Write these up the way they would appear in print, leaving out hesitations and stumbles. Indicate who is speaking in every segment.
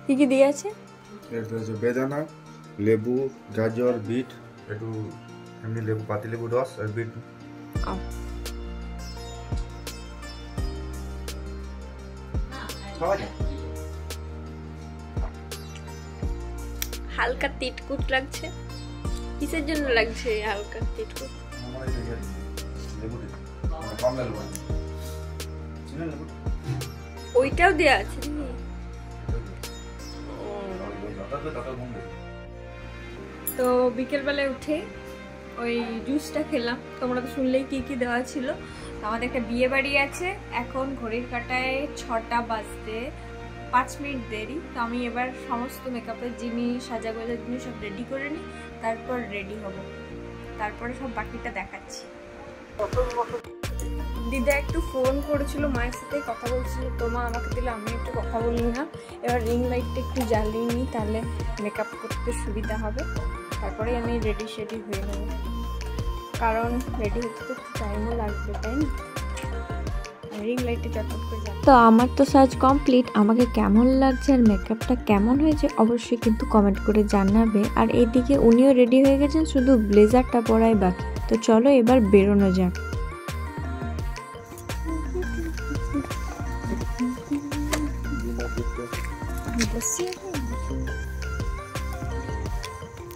Speaker 1: কি কি দিয়ে আছে?
Speaker 2: এটা হচ্ছে বেদানা, লেবু, গাজর, বিট, একটু এমনি লেবু, পাতি লেবু রস আর বিট।
Speaker 1: হালকা তিতকুট লাগছে। কিসের জন্য লাগছে হালকা তিতকুট? ওইটাও দেয়া আছে। তো বিকেলবেলায় উঠে ওই জুসটা খেলাম। তোমরা তো শুনলেই কি কি দেওয়া ছিল। আমাদের একটা বিয়ে বাড়ি আছে, এখন ঘড়ির কাঁটায় 6টা বাজতে 5 মিনিট দেরি। তো আমি এবার সমস্ত মেকআপের জিনিস, সাজাগোজার জিনিস সব রেডি করে নিই, তারপর রেডি হব, তারপরে সব বাকিটা দেখাচ্ছি। দিদা একটু ফোন করেছিল, মায়ের সাথে কথা বলছিল, তো মা আমাকে দিলে আমি একটু কথা বলি না। এবার রিং লাইটটা একটু জ্বালিয়ে নিই, তাহলে মেকআপ করতে সুবিধা হবে। তারপরে আমি রেডি শেডি হয়ে নেব, কারণ রেডি হতে তো একটু টাইমও লাগবে, তাই না? রিং লাইটে চটপট করে যাবে। তো আমার তো সাজ কমপ্লিট। আমাকে কেমন লাগছে আর মেকআপটা কেমন হয়েছে অবশ্যই কিন্তু কমেন্ট করে জানাবে। আর এইদিকে উনিও রেডি হয়ে গেছেন, শুধু ব্লেজারটা পরাই বাকি। তো চলো এবার বেরোনো যাক।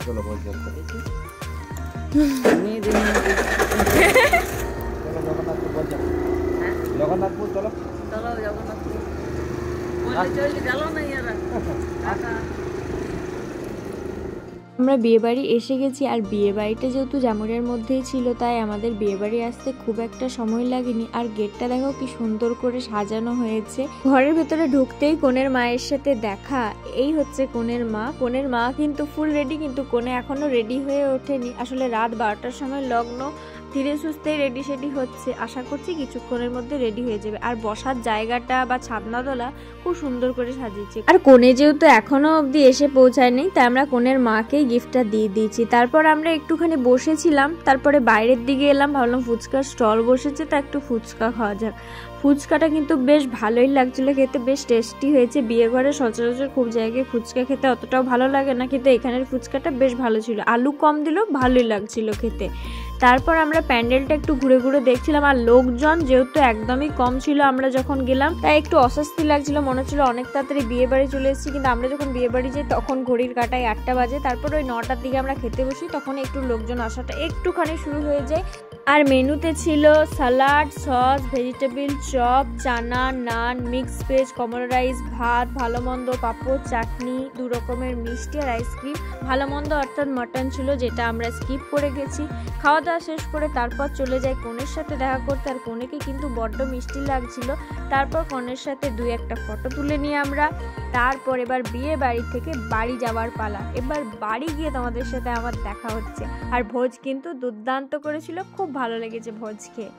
Speaker 2: চলো জগন্নাথপুর চলো।
Speaker 1: চলো জগন্নাথপুর। গেল না ইয়ারা। আমরা বিয়েবাড়ি এসে গেছি। আর বিয়েবাড়িটা যেহেতু জামুরিয়ার মধ্যেই ছিল, তাই আমাদের বিয়েবাড়ি আসতে খুব একটা সময় লাগেনি। আর গেটটা দেখো কি সুন্দর করে সাজানো হয়েছে। ঘরের ভেতরে ঢুকতেই কনের মায়ের সাথে দেখা। এই হচ্ছে কনের মা। কনের মা কিন্তু ফুল রেডি, কিন্তু কনে এখনো রেডি হয়ে ওঠেনি। আসলে রাত 12টার সময় লগ্ন, ধীরে সুস্থেই রেডি সেডি হচ্ছে। আশা করছি কিছুক্ষণের মধ্যে রেডি হয়ে যাবে। আর বসার জায়গাটা বা ছাদনাতলা খুব সুন্দর করে সাজিয়েছে। আর কনে যেহেতু এখনো অবধি এসে পৌঁছায়নি, তাই আমরা কনের মাকেই গিফটটা দিয়ে দিয়েছি। তারপর আমরা একটুখানি বসেছিলাম, তারপরে বাইরের দিকে এলাম, ভাবলাম ফুচকার স্টল বসেছে, তা একটু ফুচকা খাওয়া যাক। ফুচকাটা কিন্তু বেশ ভালোই লাগছিল খেতে, বেশ টেস্টি হয়েছে। বিয়ে ঘরে সচরাচর খুব জায়গায় ফুচকা খেতে অতটাও ভালো লাগে না, কিন্তু এখানের ফুচকাটা বেশ ভালো ছিল। আলু কম দিলেও ভালোই লাগছিল খেতে। তারপর আমরা প্যান্ডেলটা একটু ঘুরে ঘুরে দেখছিলাম। আর লোকজন যেহেতু একদমই কম ছিল আমরা যখন গেলাম, তাই একটু অস্বস্তি লাগছিল, মনে হচ্ছিল অনেক তাড়াতাড়ি বিয়ে বাড়ি চলে এসেছি। কিন্তু আমরা যখন বিয়ে বাড়ি যাই তখন ঘড়ির কাঁটায় 8টা বাজে। তারপর ওই 9টার দিকে আমরা খেতে বসি, তখন একটু লোকজন আসাটা একটুখানি শুরু হয়ে যায়। আর মেনুতে ছিল সালাড, সস, ভেজিটেবিল চপ, চানা, নান, মিক্স ভেজ, কমন রাইস, ভাত, ভালো মন্দ, পাঁপড়, চাটনি, 2 রকমের মিষ্টি আর আইসক্রিম। ভালো মন্দ অর্থাৎ মাটন ছিল, যেটা আমরা স্কিপ করে গেছি। খাওয়া দাওয়া শেষ করে তারপর চলে যাই কনের সাথে দেখা করতে। আর কনেকে কিন্তু বড্ড মিষ্টি লাগছিল। তারপর কনের সাথে 2-1টা ফটো তুলে নিয়ে আমরা তারপর এবার বিয়ে বাড়ি থেকে বাড়ি যাওয়ার পালা। এবার বাড়ি গিয়ে তোমাদের সাথে আমার দেখা হচ্ছে। আর ভোজ কিন্তু দুর্দান্ত করেছিল, খুব ভালো লেগেছে ভোজ খেয়ে।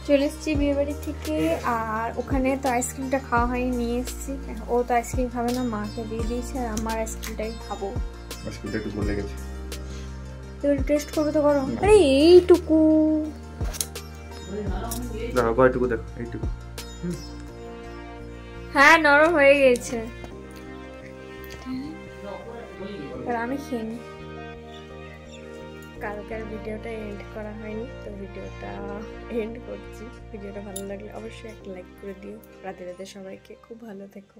Speaker 1: চলে এসেছি বিয়ে বাড়ি থেকে। আর ওখানে তো আইসক্রিমটা খাওয়া হয়নি, নিয়ে এসেছি। ও তো আইসক্রিম খাবে না, মাকে দিয়ে দিয়েছে। আর আমার আইসক্রিমটাই খাবো।
Speaker 2: আইসক্রিমটা একটু গলে গেছে,
Speaker 1: এবার টেস্ট করবে তো করো। আরে এইটুকু
Speaker 2: দেখো, এইটুকু দেখো, এইটুকু।
Speaker 1: হ্যাঁ, নরম হয়ে গেছে। আমি খেয়ে নিই। কালকের ভিডিওটা এন্ড করা হয়নি, তো ভিডিওটা এন্ড করছি। ভিডিওটা ভালো লাগলে অবশ্যই একটা লাইক করে দিও। রাতে রাতে সবাইকে খুব ভালো থেকো।